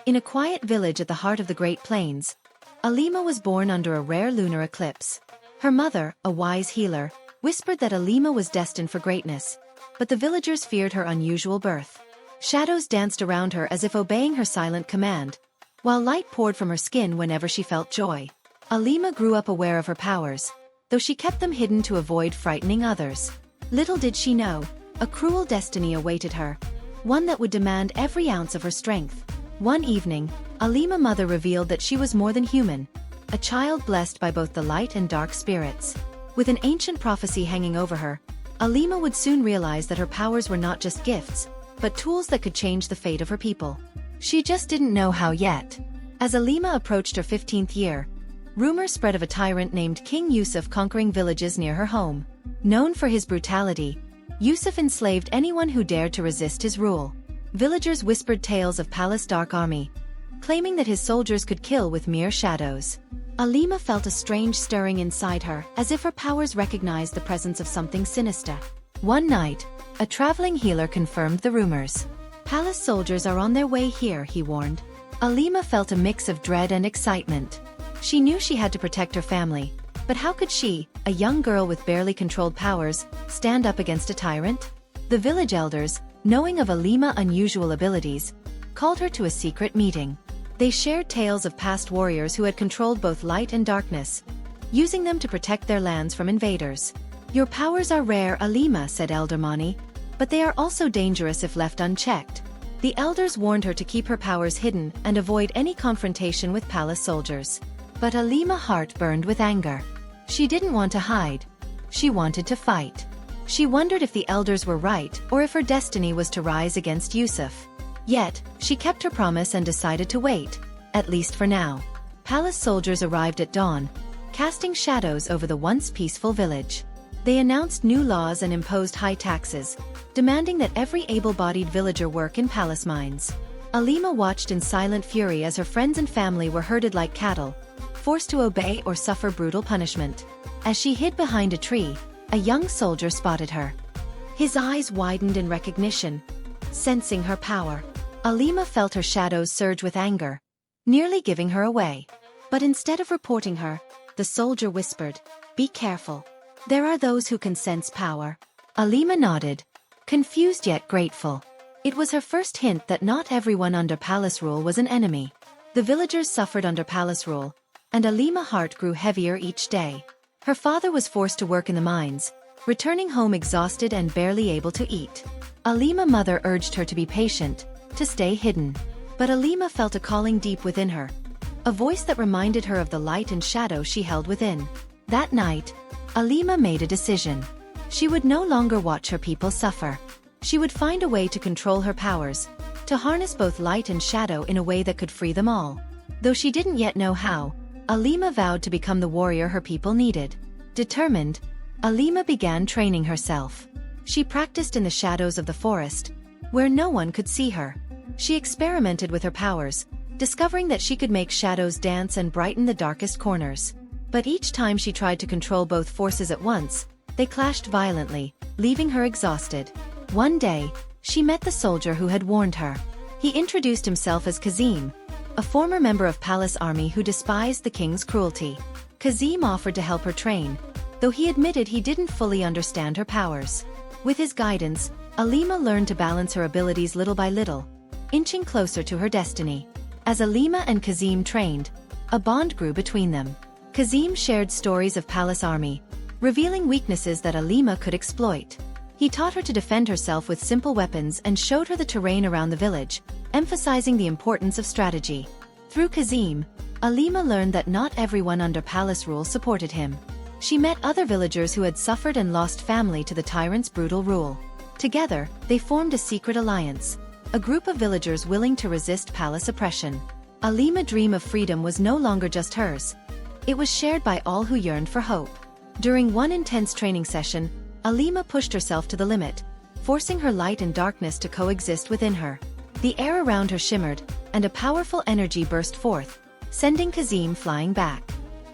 In a quiet village at the heart of the Great Plains, Alima was born under a rare lunar eclipse. Her mother, a wise healer, whispered that Alima was destined for greatness, but the villagers feared her unusual birth. Shadows danced around her as if obeying her silent command, while light poured from her skin whenever she felt joy. Alima grew up aware of her powers, though she kept them hidden to avoid frightening others. Little did she know, a cruel destiny awaited her, one that would demand every ounce of her strength. One evening, Alima's mother revealed that she was more than human, a child blessed by both the light and dark spirits. With an ancient prophecy hanging over her, Alima would soon realize that her powers were not just gifts, but tools that could change the fate of her people. She just didn't know how yet. As Alima approached her 15th year, rumors spread of a tyrant named King Yusuf conquering villages near her home. Known for his brutality, Yusuf enslaved anyone who dared to resist his rule. Villagers whispered tales of Palace's dark army, claiming that his soldiers could kill with mere shadows. Alima felt a strange stirring inside her, as if her powers recognized the presence of something sinister. One night, a traveling healer confirmed the rumors. Palace soldiers are on their way here, he warned. Alima felt a mix of dread and excitement. She knew she had to protect her family, but how could she, a young girl with barely controlled powers, stand up against a tyrant? The village elders, knowing of Alima's unusual abilities, called her to a secret meeting. They shared tales of past warriors who had controlled both light and darkness, using them to protect their lands from invaders. Your powers are rare, Alima, said Elder Mani, but they are also dangerous if left unchecked. The elders warned her to keep her powers hidden and avoid any confrontation with palace soldiers. But Alima's heart burned with anger. She didn't want to hide. She wanted to fight. She wondered if the elders were right or if her destiny was to rise against Yusuf. Yet, she kept her promise and decided to wait, at least for now. Palace soldiers arrived at dawn, casting shadows over the once peaceful village. They announced new laws and imposed high taxes, demanding that every able-bodied villager work in palace mines. Alima watched in silent fury as her friends and family were herded like cattle, forced to obey or suffer brutal punishment. As she hid behind a tree, a young soldier spotted her. His eyes widened in recognition, sensing her power. Alima felt her shadows surge with anger, nearly giving her away. But instead of reporting her, the soldier whispered, "Be careful. There are those who can sense power." Alima nodded, confused yet grateful. It was her first hint that not everyone under palace rule was an enemy. The villagers suffered under palace rule, and Alima's heart grew heavier each day. Her father was forced to work in the mines, returning home exhausted and barely able to eat. Alima's mother urged her to be patient, to stay hidden. But Alima felt a calling deep within her, a voice that reminded her of the light and shadow she held within. That night, Alima made a decision. She would no longer watch her people suffer. She would find a way to control her powers, to harness both light and shadow in a way that could free them all. Though she didn't yet know how, Alima vowed to become the warrior her people needed. Determined, Alima began training herself. She practiced in the shadows of the forest, where no one could see her. She experimented with her powers, discovering that she could make shadows dance and brighten the darkest corners. But each time she tried to control both forces at once, they clashed violently, leaving her exhausted. One day, she met the soldier who had warned her. He introduced himself as Kazim, a former member of Palace Army who despised the king's cruelty. Kazim offered to help her train, though he admitted he didn't fully understand her powers. With his guidance, Alima learned to balance her abilities little by little, inching closer to her destiny. As Alima and Kazim trained, a bond grew between them. Kazim shared stories of Palace Army, revealing weaknesses that Alima could exploit. He taught her to defend herself with simple weapons and showed her the terrain around the village, emphasizing the importance of strategy. Through Kazim, Alima learned that not everyone under palace rule supported him. She met other villagers who had suffered and lost family to the tyrant's brutal rule. Together, they formed a secret alliance, a group of villagers willing to resist palace oppression. Alima's dream of freedom was no longer just hers. It was shared by all who yearned for hope. During one intense training session, Alima pushed herself to the limit, forcing her light and darkness to coexist within her. The air around her shimmered, and a powerful energy burst forth, sending Kazim flying back.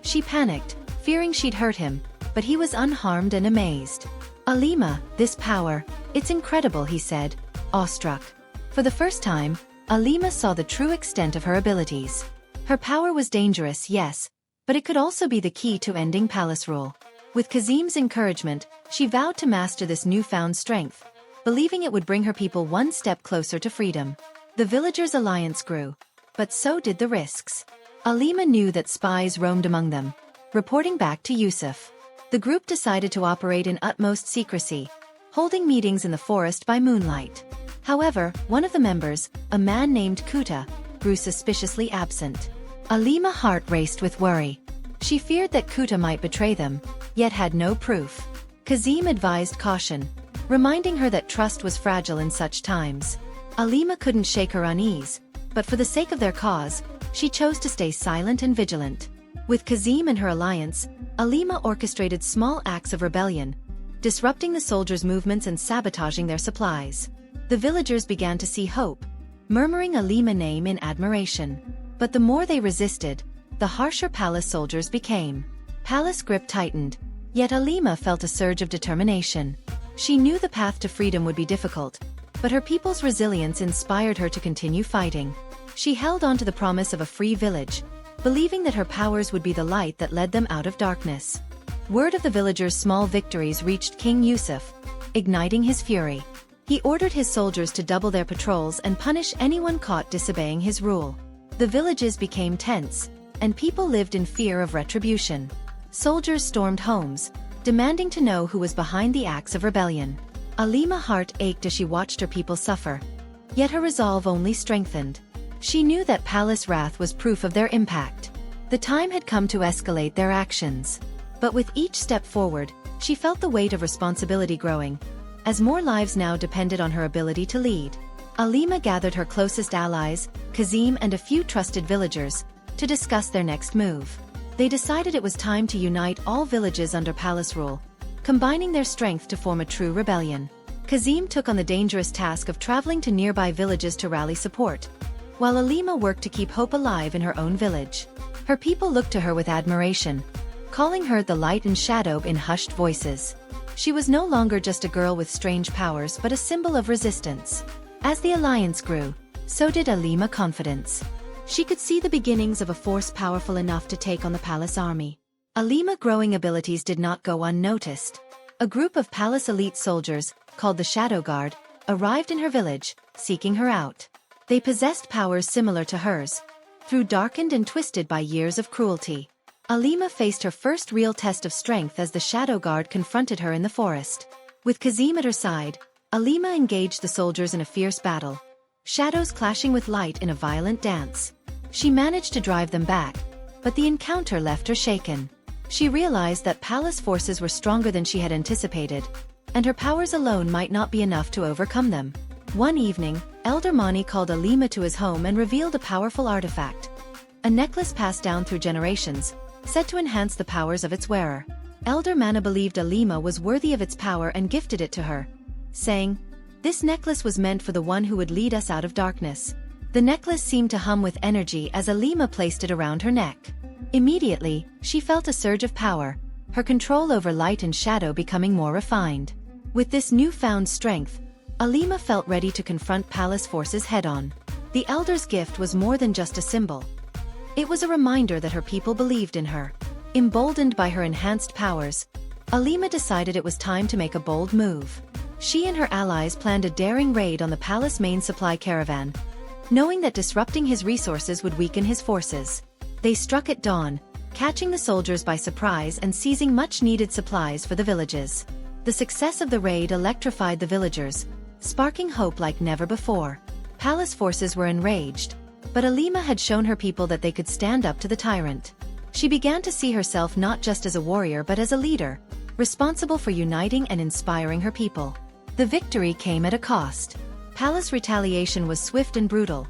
She panicked, fearing she'd hurt him, but he was unharmed and amazed. "Alima, this power, it's incredible," he said, awestruck. For the first time, Alima saw the true extent of her abilities. Her power was dangerous, yes, but it could also be the key to ending palace rule. With Kazim's encouragement, she vowed to master this newfound strength, believing it would bring her people one step closer to freedom. The villagers' alliance grew, but so did the risks. Alima knew that spies roamed among them, reporting back to Yusuf. The group decided to operate in utmost secrecy, holding meetings in the forest by moonlight. However, one of the members, a man named Kuta, grew suspiciously absent. Alima's heart raced with worry. She feared that Kuta might betray them, yet had no proof. Kazim advised caution, reminding her that trust was fragile in such times. Alima couldn't shake her unease, but for the sake of their cause, she chose to stay silent and vigilant. With Kazim and her alliance, Alima orchestrated small acts of rebellion, disrupting the soldiers' movements and sabotaging their supplies. The villagers began to see hope, murmuring Alima's name in admiration. But the more they resisted, the harsher palace soldiers became. Palace grip tightened, yet Alima felt a surge of determination. She knew the path to freedom would be difficult, but her people's resilience inspired her to continue fighting. She held on to the promise of a free village, believing that her powers would be the light that led them out of darkness. Word of the villagers' small victories reached King Yusuf, igniting his fury. He ordered his soldiers to double their patrols and punish anyone caught disobeying his rule. The villages became tense, and people lived in fear of retribution. Soldiers stormed homes, demanding to know who was behind the acts of rebellion. Alima's heart ached as she watched her people suffer, yet her resolve only strengthened. She knew that palace wrath was proof of their impact. The time had come to escalate their actions. But with each step forward, she felt the weight of responsibility growing, as more lives now depended on her ability to lead. Alima gathered her closest allies, Kazim and a few trusted villagers, to discuss their next move. They decided it was time to unite all villages under palace rule, combining their strength to form a true rebellion. Kazim took on the dangerous task of traveling to nearby villages to rally support, while Alima worked to keep hope alive in her own village. Her people looked to her with admiration, calling her the light and shadow in hushed voices. She was no longer just a girl with strange powers but a symbol of resistance. As the alliance grew, so did Alima's confidence. She could see the beginnings of a force powerful enough to take on the palace army. Alima's growing abilities did not go unnoticed. A group of palace elite soldiers, called the Shadow Guard, arrived in her village, seeking her out. They possessed powers similar to hers, though darkened and twisted by years of cruelty. Alima faced her first real test of strength as the Shadow Guard confronted her in the forest. With Kazim at her side, Alima engaged the soldiers in a fierce battle, shadows clashing with light in a violent dance. She managed to drive them back, but the encounter left her shaken. She realized that palace forces were stronger than she had anticipated, and her powers alone might not be enough to overcome them. One evening, Elder Mani called Alima to his home and revealed a powerful artifact. A necklace passed down through generations, said to enhance the powers of its wearer. Elder Mana believed Alima was worthy of its power and gifted it to her, saying, "This necklace was meant for the one who would lead us out of darkness." The necklace seemed to hum with energy as Alima placed it around her neck. Immediately, she felt a surge of power, her control over light and shadow becoming more refined. With this newfound strength, Alima felt ready to confront palace forces head-on. The elder's gift was more than just a symbol. It was a reminder that her people believed in her. Emboldened by her enhanced powers, Alima decided it was time to make a bold move. She and her allies planned a daring raid on the palace main supply caravan, knowing that disrupting his resources would weaken his forces. They struck at dawn, catching the soldiers by surprise and seizing much-needed supplies for the villages. The success of the raid electrified the villagers, sparking hope like never before. Palace forces were enraged, but Alima had shown her people that they could stand up to the tyrant. She began to see herself not just as a warrior but as a leader, responsible for uniting and inspiring her people. The victory came at a cost. Palace retaliation was swift and brutal.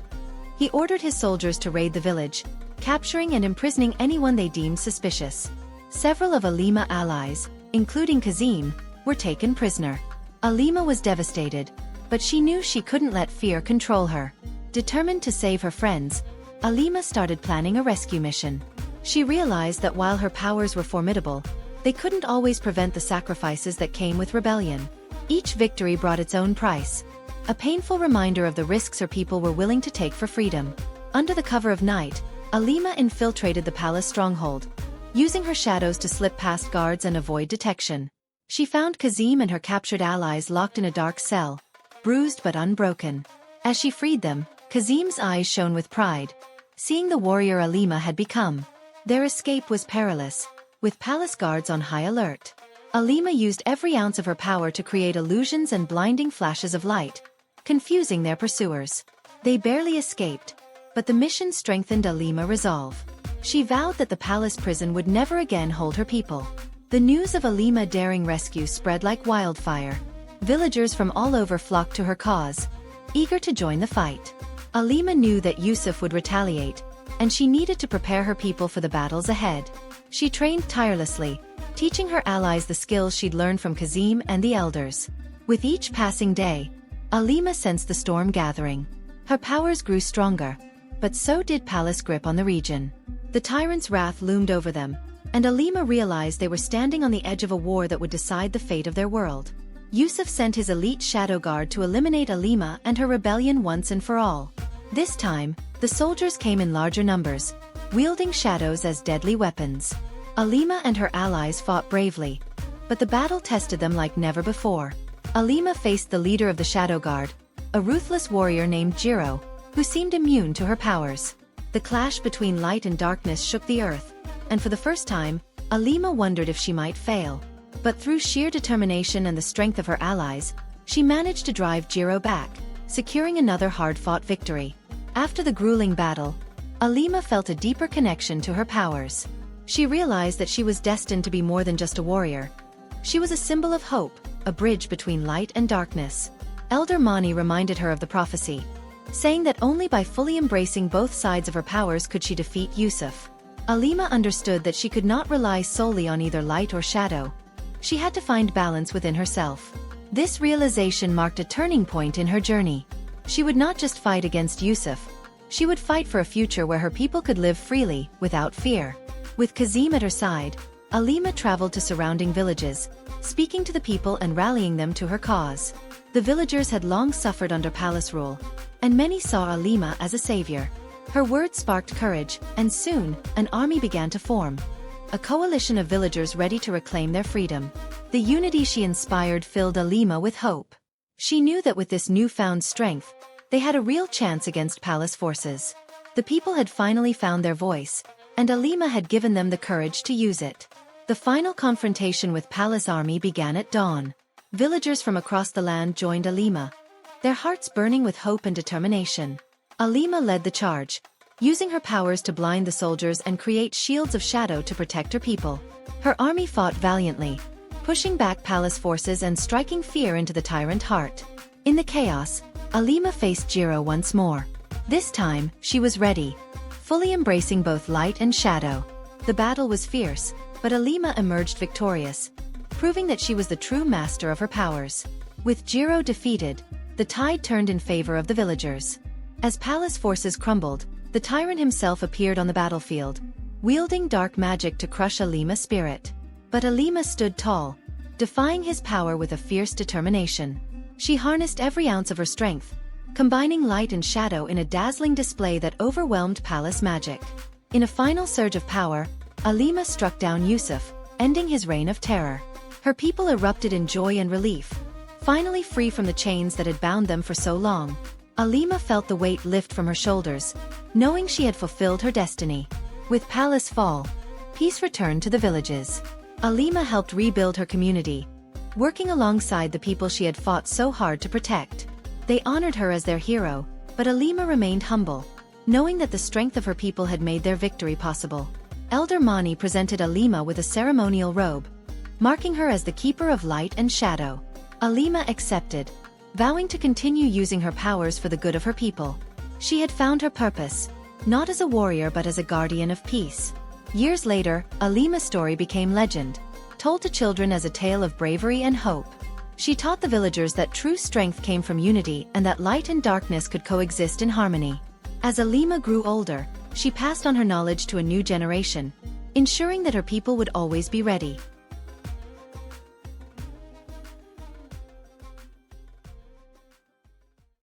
He ordered his soldiers to raid the village, capturing and imprisoning anyone they deemed suspicious. Several of Alima's allies, including Kazim, were taken prisoner. Alima was devastated, but she knew she couldn't let fear control her. Determined to save her friends, Alima started planning a rescue mission. She realized that while her powers were formidable, they couldn't always prevent the sacrifices that came with rebellion. Each victory brought its own price. a painful reminder of the risks her people were willing to take for freedom. Under the cover of night, Alima infiltrated the palace stronghold, using her shadows to slip past guards and avoid detection. She found Kazim and her captured allies locked in a dark cell, bruised but unbroken. As she freed them, Kazim's eyes shone with pride, seeing the warrior Alima had become. Their escape was perilous, with palace guards on high alert. Alima used every ounce of her power to create illusions and blinding flashes of light, confusing their pursuers. They barely escaped, but the mission strengthened Alima's resolve. She vowed that the palace prison would never again hold her people. The news of Alima's daring rescue spread like wildfire. Villagers from all over flocked to her cause, eager to join the fight. Alima knew that Yusuf would retaliate, and she needed to prepare her people for the battles ahead. She trained tirelessly, teaching her allies the skills she'd learned from Kazim and the elders. With each passing day, Alima sensed the storm gathering. Her powers grew stronger, but so did palace grip on the region. The tyrant's wrath loomed over them, and Alima realized they were standing on the edge of a war that would decide the fate of their world. Yusuf sent his elite shadow guard to eliminate Alima and her rebellion once and for all. This time, the soldiers came in larger numbers, wielding shadows as deadly weapons. Alima and her allies fought bravely, but the battle tested them like never before. Alima faced the leader of the shadow guard, a ruthless warrior named Jiro, who seemed immune to her powers. The clash between light and darkness shook the earth, and for the first time, Alima wondered if she might fail. But through sheer determination and the strength of her allies, she managed to drive Jiro back, securing another hard-fought victory. After the grueling battle, Alima felt a deeper connection to her powers. She realized that she was destined to be more than just a warrior. She was a symbol of hope, a bridge between light and darkness. Elder Mani reminded her of the prophecy, saying that only by fully embracing both sides of her powers could she defeat Yusuf. Alima understood that she could not rely solely on either light or shadow. She had to find balance within herself. This realization marked a turning point in her journey. She would not just fight against Yusuf. She would fight for a future where her people could live freely, without fear. With Kazim at her side, Alima traveled to surrounding villages, speaking to the people and rallying them to her cause. The villagers had long suffered under palace rule, and many saw Alima as a savior. Her words sparked courage, and soon, an army began to form. A coalition of villagers ready to reclaim their freedom. The unity she inspired filled Alima with hope. She knew that with this newfound strength, they had a real chance against palace forces. The people had finally found their voice, and Alima had given them the courage to use it. The final confrontation with palace army began at dawn. Villagers from across the land joined Alima, their hearts burning with hope and determination. Alima led the charge, using her powers to blind the soldiers and create shields of shadow to protect her people. Her army fought valiantly, pushing back palace forces and striking fear into the tyrant heart. In the chaos, Alima faced Jiro once more. This time, she was ready, fully embracing both light and shadow. The battle was fierce, but Alima emerged victorious, proving that she was the true master of her powers. With Jiro defeated, the tide turned in favor of the villagers. As palace forces crumbled, the tyrant himself appeared on the battlefield, wielding dark magic to crush Alima's spirit. But Alima stood tall, defying his power with a fierce determination. She harnessed every ounce of her strength, combining light and shadow in a dazzling display that overwhelmed palace magic. In a final surge of power, Alima struck down Yusuf, ending his reign of terror. Her people erupted in joy and relief, finally free from the chains that had bound them for so long. Alima felt the weight lift from her shoulders, knowing she had fulfilled her destiny. With palace fall, peace returned to the villages. Alima helped rebuild her community, working alongside the people she had fought so hard to protect. They honored her as their hero, but Alima remained humble, knowing that the strength of her people had made their victory possible. Elder Mani presented Alima with a ceremonial robe, marking her as the keeper of light and shadow. Alima accepted, vowing to continue using her powers for the good of her people. She had found her purpose, not as a warrior but as a guardian of peace. Years later, Alima's story became legend, told to children as a tale of bravery and hope. She taught the villagers that true strength came from unity and that light and darkness could coexist in harmony. As Alima grew older, she passed on her knowledge to a new generation, ensuring that her people would always be ready.